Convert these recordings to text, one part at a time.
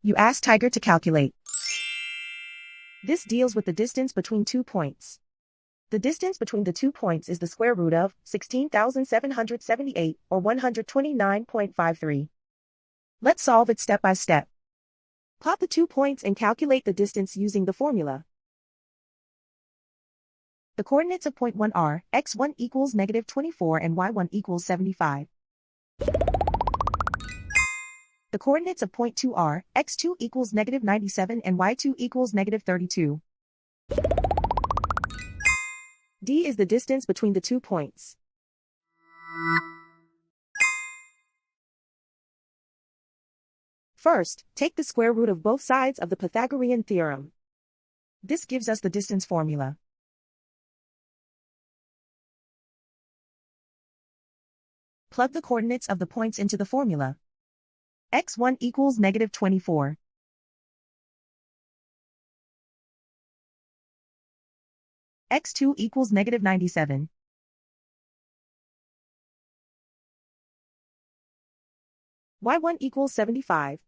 You ask Tiger to calculate. This deals with the distance between 2 points. The distance between the 2 points is the square root of 16,778, or 129.53. Let's solve it step by step. Plot the 2 points and calculate the distance using the formula. The coordinates of point 1 are x1 equals -24 and y1 equals 75. The coordinates of point 2 are x2 equals -97 and y2 equals -32. D is the distance between the 2 points. First, take the square root of both sides of the Pythagorean theorem. This gives us the distance formula. Plug the coordinates of the points into the formula. x1 equals -24. x2 equals -97. y1 equals 75.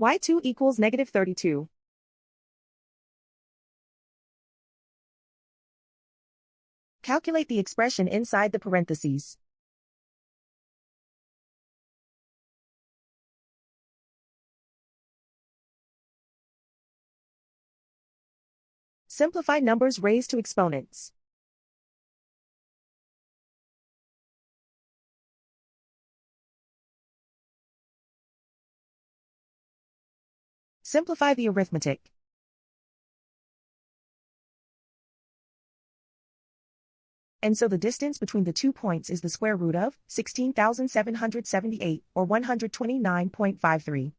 y2 equals -32. Calculate the expression inside the parentheses. Simplify numbers raised to exponents. Simplify the arithmetic. And so the distance between the 2 points is the square root of 16,778, or 129.53.